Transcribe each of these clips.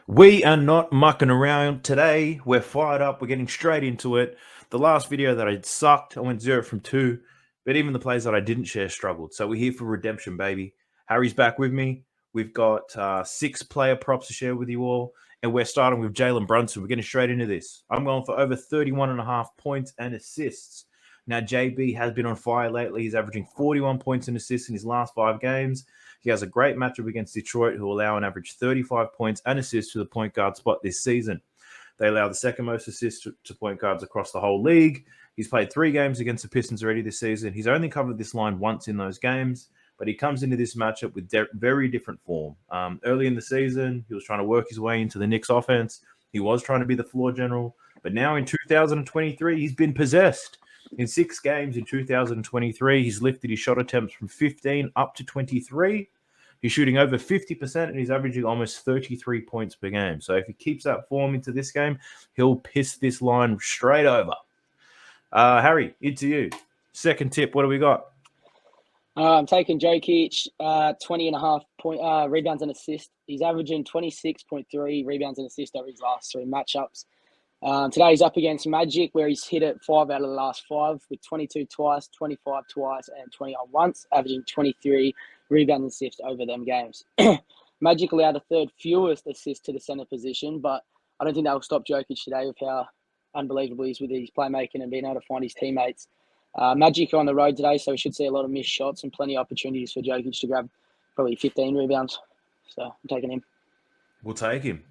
We are not mucking around today. We're fired up. We're getting straight into it. The last video that I sucked, I went 0 from 2, but even the plays that I didn't share struggled. So we're here for redemption, baby. Harry's back with me. We've got 6 player props to share with you all, and we're starting with Jalen Brunson. We're getting straight into this. I'm going for over 31.5 points and assists. Now, JB has been on fire lately. He's averaging 41 points and assists in his last 5 games. He has a great matchup against Detroit, who allow an average 35 points and assists to the point guard spot this season. They allow the second most assists to point guards across the whole league. He's played 3 games against the Pistons already this season. He's only covered this line once in those games, but he comes into this matchup with very different form. Early in the season, he was trying to work his way into the Knicks offense. He was trying to be the floor general, but now in 2023, he's been possessed. In 6 games in 2023, he's lifted his shot attempts from 15 up to 23. He's shooting over 50% and he's averaging almost 33 points per game. So if he keeps that form into this game, he'll piss this line straight over. Harry, into you. Second tip, what do we got? I'm taking Jokic, 20.5 point rebounds and assists. He's averaging 26.3 rebounds and assists over his last 3 matchups. Today he's up against Magic, where he's hit it 5 out of the last 5, with 22 twice, 25 twice, and 21 once, averaging 23 rebounds and assists over them games. Magic allowed the third fewest assists to the center position, but I don't think that will stop Jokic today with how unbelievable he is with his playmaking and being able to find his teammates. Magic are on the road today, so we should see a lot of missed shots and plenty of opportunities for Jokic to grab probably 15 rebounds. So I'm taking him. We'll take him.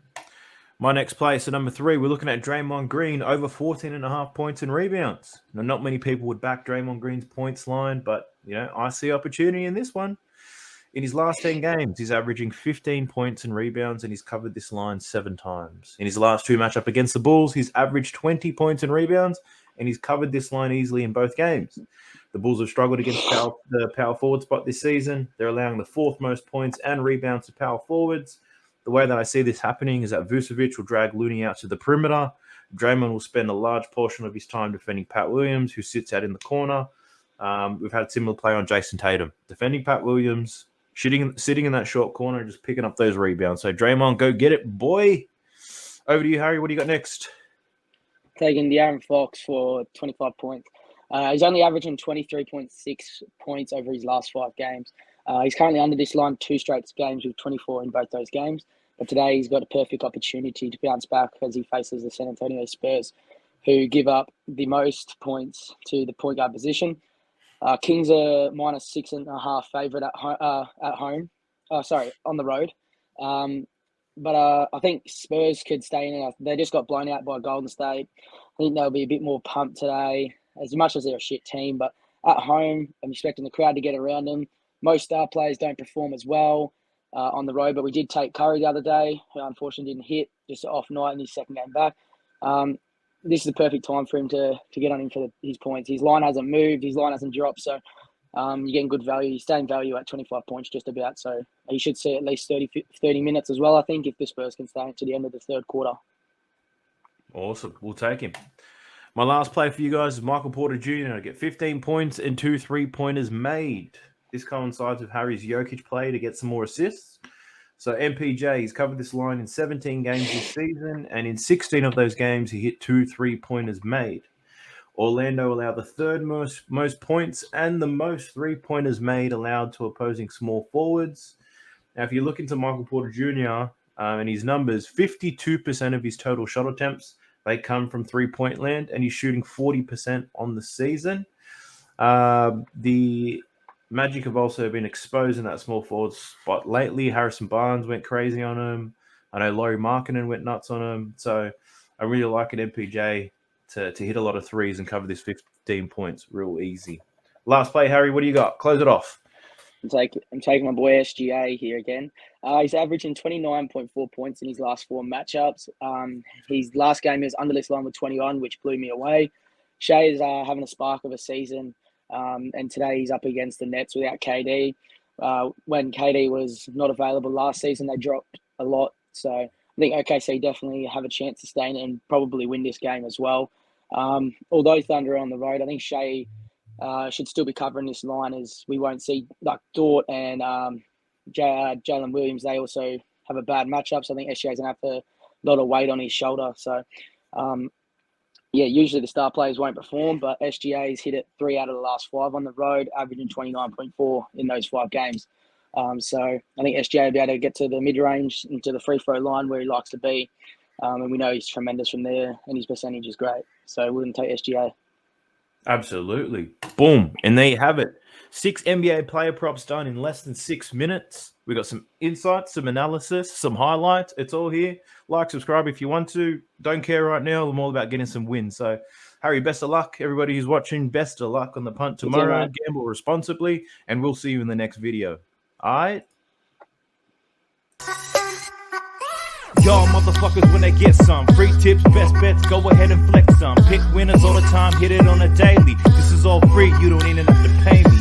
My next place at number 3, we're looking at Draymond Green, over 14.5 points and rebounds. Now, not many people would back Draymond Green's points line, but I see opportunity in this one. In his last 10 games, he's averaging 15 points and rebounds, and he's covered this line 7 times. In his last 2 matchups against the Bulls, he's averaged 20 points and rebounds, and he's covered this line easily in both games. The Bulls have struggled against the power forward spot this season. They're allowing the 4th most points and rebounds to power forwards. The way that I see this happening is that Vucevic will drag Looney out to the perimeter. Draymond will spend a large portion of his time defending Pat Williams, who sits out in the corner. We've had similar play on Jason Tatum, defending Pat Williams, sitting in that short corner and just picking up those rebounds. So Draymond, go get it, boy. Over to you, Harry. What do you got next? Taking De'Aaron Fox for 25 points. He's only averaging 23.6 points over his last 5 games. He's currently under this line 2 straight games with 24 in both those games. But today he's got a perfect opportunity to bounce back as he faces the San Antonio Spurs, who give up the most points to the point guard position. Kings are minus 6.5 favorite at home. On the road. But I think Spurs could stay in it. They just got blown out by Golden State. I think they'll be a bit more pumped today, as much as they're a shit team. But at home, I'm expecting the crowd to get around them. Most star players don't perform as well on the road, but we did take Curry the other day, who unfortunately didn't hit, just an off night in his second game back. This is the perfect time for him to get on him for his points. His line hasn't moved, his line hasn't dropped, so you're getting good value. He's staying value at 25 points just about, so he should see at least 30 minutes as well, I think, if the Spurs can stay to the end of the third quarter. Awesome. We'll take him. My last play for you guys is Michael Porter Jr. to get 15 points and 2 3-pointers made. This coincides with Harry's Jokic play to get some more assists. So MPJ, he's covered this line in 17 games this season, and in 16 of those games, he hit 2 3-pointers made. Orlando allowed the 3rd most points and the most 3-pointers made allowed to opposing small forwards. Now, if you look into Michael Porter Jr. And his numbers, 52% of his total shot attempts, they come from 3-point land, and he's shooting 40% on the season. The Magic have also been exposed in that small forward spot lately. Harrison Barnes went crazy on him. I know Lauri Markkanen went nuts on him. So I really like an MPJ to hit a lot of threes and cover this 15 points real easy. Last play, Harry, what do you got? Close it off. I'm taking my boy SGA here again. He's averaging 29.4 points in his last 4 matchups. His last game is under this line with 21, which blew me away. Shai is having a spark of a season, and today he's up against the Nets without KD. When KD was not available last season, they dropped a lot. So I think OKC definitely have a chance to stay in and probably win this game as well. Although Thunder are on the road, I think Shai should still be covering this line, as we won't see like Dort and Jalen Williams. They also have a bad matchup. So I think SGA's going to have a lot of weight on his shoulder. So, usually the star players won't perform, but SGA's hit it 3 out of the last 5 on the road, averaging 29.4 in those 5 games. So I think SGA will be able to get to the mid-range into the free throw line where he likes to be. And we know he's tremendous from there, and his percentage is great. So we're going to take SGA. Absolutely. Boom. And there you have it. 6 NBA player props done in less than 6 minutes. We got some insights, some analysis, some highlights. It's all here. Like, subscribe if you want to. Don't care right now. I'm all about getting some wins. So, Harry, best of luck. Everybody who's watching, best of luck on the punt tomorrow. Gamble responsibly, and we'll see you in the next video. All right? Y'all motherfuckers, when they get some free tips, best bets, go ahead and flex some. Pick winners all the time, hit it on a daily. This is all free, you don't even have to pay me.